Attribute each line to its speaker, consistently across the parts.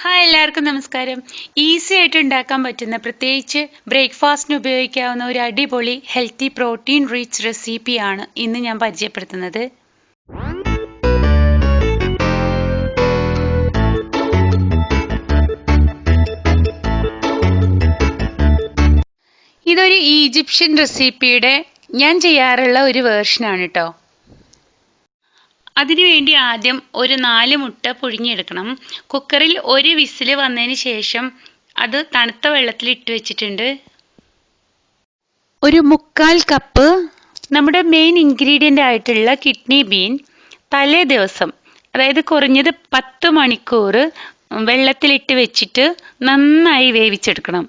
Speaker 1: Hi എല്ലാവർക്കും നമസ്കാരം. Easy ആയിട്ട് ഉണ്ടാക്കാൻ പറ്റുന്ന പ്രത്യേകിച്ച് ബ്രേക്ക്ഫാസ്റ്റിന് ഉപയോഗിക്കാവുന്ന ഒരു അടിപൊളി ഹെൽത്തി പ്രോട്ടീൻ റിച്ച് റെസിപ്പിയാണ് ഇന്ന് ഞാൻ പരിചയപ്പെടുത്തുന്നത്. ഇതൊരു ഈജിപ്ഷ്യൻ റെസിപ്പിയുടെ ഞാൻ ചെയ്യാറുള്ള ഒരു വേർഷനാണ് കേട്ടോ. അതിനുവേണ്ടി ആദ്യം ഒരു 4 മുട്ട പുഴുങ്ങിയെടുക്കണം. കുക്കറിൽ ഒരു വിസിൽ വന്നതിന് ശേഷം അത് തണുത്ത വെള്ളത്തിൽ ഇട്ട് വെച്ചിട്ടുണ്ട്. ഒരു 1/4 കപ്പ് നമ്മുടെ മെയിൻ ഇൻഗ്രീഡിയൻ്റ് ആയിട്ടുള്ള കിഡ്നി ബീൻ തലേ ദിവസം, അതായത് കുറഞ്ഞത് 10 മണിക്കൂർ വെള്ളത്തിലിട്ട് വെച്ചിട്ട് നന്നായി വേവിച്ചെടുക്കണം.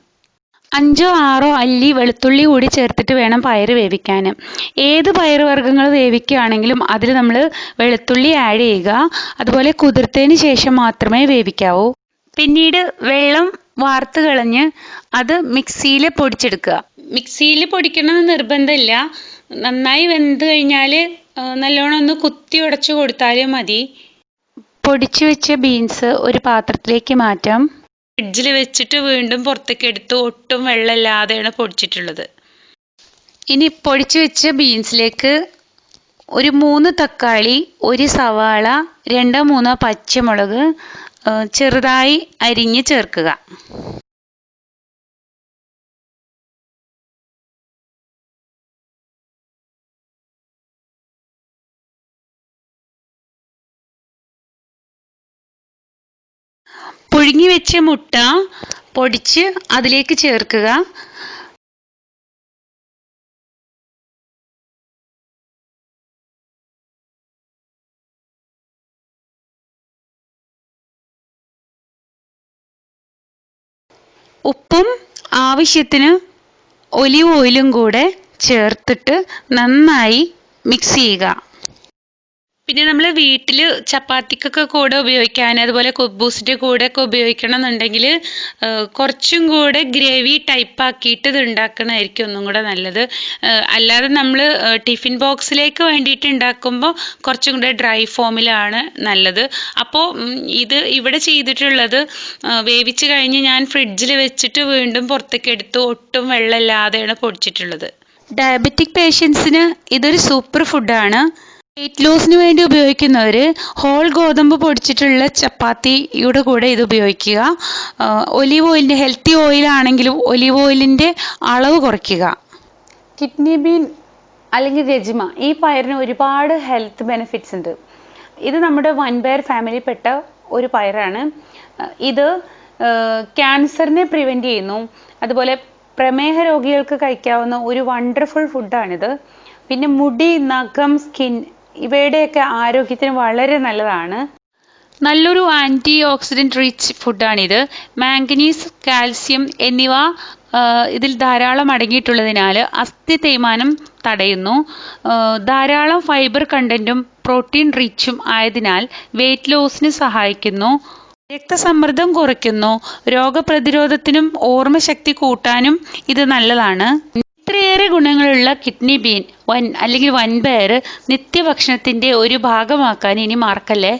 Speaker 1: 5-6 അല്ലി വെളുത്തുള്ളി കൂടി ചേർത്തിട്ട് വേണം പയർ വേവിക്കാൻ. ഏത് പയറുവർഗ്ഗങ്ങൾ വേവിക്കുകയാണെങ്കിലും അതിൽ നമ്മൾ വെളുത്തുള്ളി ആഡ് ചെയ്യുക. അതുപോലെ കുതിർത്തതിന് ശേഷം മാത്രമേ വേവിക്കാവൂ. പിന്നീട് വെള്ളം വാർത്ത് കളഞ്ഞ് അത് മിക്സിയിൽ പൊടിച്ചെടുക്കുക. മിക്സിയിൽ പൊടിക്കണമെന്ന് നിർബന്ധമില്ല. നന്നായി വെന്ത് കഴിഞ്ഞാൽ നല്ലോണം ഒന്ന് കുത്തി ഉടച്ചു കൊടുത്താലും മതി. പൊടിച്ചു വെച്ച ബീൻസ് ഒരു പാത്രത്തിലേക്ക് മാറ്റാം. ഫ്രിഡ്ജിൽ വെച്ചിട്ട് വീണ്ടും പുറത്തേക്ക് എടുത്ത് ഒട്ടും വെള്ളമില്ലാതെയാണ് പൊടിച്ചിട്ടുള്ളത്. ഇനി പൊടിച്ചു വെച്ച ബീൻസിലേക്ക് ഒരു 3 തക്കാളി, 1 സവാള, 2-3 പച്ചമുളക് ചെറുതായി അരിഞ്ഞ് ചേർക്കുക. പുഴുങ്ങി വെച്ച മുട്ട പൊടിച്ച് അതിലേക്ക് ചേർക്കുക. ഉപ്പും ആവശ്യത്തിന് ഒലിവ് ഓയിലും കൂടെ ചേർത്തിട്ട് നന്നായി മിക്സ് ചെയ്യുക. പിന്നെ നമ്മൾ വീട്ടിൽ ചപ്പാത്തിക്കൊക്കെ കൂടെ ഉപയോഗിക്കാൻ, അതുപോലെ കുബൂസിൻ്റെ കൂടെ ഒക്കെ ഉപയോഗിക്കണം എന്നുണ്ടെങ്കിൽ കുറച്ചും കൂടെ ഗ്രേവി ടൈപ്പ് ആക്കിയിട്ട് ഇത് ഉണ്ടാക്കണമായിരിക്കും ഒന്നും കൂടെ നല്ലത്. അല്ലാതെ നമ്മൾ ടിഫിൻ ബോക്സിലേക്ക് വേണ്ടിയിട്ട് ഉണ്ടാക്കുമ്പോൾ കുറച്ചും കൂടെ ഡ്രൈ ഫോമിലാണ് നല്ലത്. അപ്പോൾ ഇത് ഇവിടെ ചെയ്തിട്ടുള്ളത് വേവിച്ച് കഴിഞ്ഞ് ഞാൻ ഫ്രിഡ്ജിൽ വെച്ചിട്ട് വീണ്ടും പുറത്തേക്ക് എടുത്ത് ഒട്ടും വെള്ളമില്ലാതെയാണ് പൊടിച്ചിട്ടുള്ളത്. ഡയബറ്റിക് പേഷ്യൻസിന് ഇതൊരു സൂപ്പർ ഫുഡാണ്. വെയിറ്റ് ലോസിന് വേണ്ടി ഉപയോഗിക്കുന്നവർ ഹോൾ ഗോതമ്പ് പൊടിച്ചിട്ടുള്ള ചപ്പാത്തിയുടെ കൂടെ ഇത് ഉപയോഗിക്കുക. ഒലിവ് ഓയിലിൻ്റെ ഹെൽത്തി ഓയിലാണെങ്കിലും ഒലിവ് ഓയിലിൻ്റെ അളവ് കുറയ്ക്കുക. കിഡ്നി ബീൻ അല്ലെങ്കിൽ രജ്മ, ഈ പയറിന് ഒരുപാട് ഹെൽത്ത് ബെനിഫിറ്റ്സ് ഉണ്ട്. ഇത് നമ്മുടെ വൻപയർ ഫാമിലിയിൽപ്പെട്ട ഒരു പയറാണ്. ഇത് ക്യാൻസറിനെ പ്രിവെൻറ്റ് ചെയ്യുന്നു. അതുപോലെ പ്രമേഹ രോഗികൾക്ക് കഴിക്കാവുന്ന ഒരു വണ്ടർഫുൾ ഫുഡാണിത്. പിന്നെ മുടി, നഖം, സ്കിൻ ഇവയുടെയൊക്കെ ആരോഗ്യത്തിന് വളരെ നല്ലതാണ്. നല്ലൊരു ആൻറ്റി ഓക്സിഡൻറ്റ് റിച്ച് ഫുഡാണിത്. മാംഗനീസ്, കാൽസ്യം എന്നിവ ഇതിൽ ധാരാളം അടങ്ങിയിട്ടുള്ളതിനാൽ അസ്ഥി തേയ്മാനം തടയുന്നു. ധാരാളം ഫൈബർ കണ്ടന്റും പ്രോട്ടീൻ റിച്ചും ആയതിനാൽ വെയിറ്റ് ലോസിന് സഹായിക്കുന്നു. രക്തസമ്മർദ്ദം കുറയ്ക്കുന്നു. രോഗപ്രതിരോധത്തിനും ഓർമ്മശക്തി കൂട്ടാനും ഇത് നല്ലതാണ്. ഇത്രയേറെ ഗുണങ്ങളുള്ള കിഡ്നി ബീൻ അല്ലെങ്കിൽ വൻപയർ നിത്യഭക്ഷണത്തിൻ്റെ ഒരു ഭാഗമാക്കാൻ ഇനി മറക്കല്ലേ.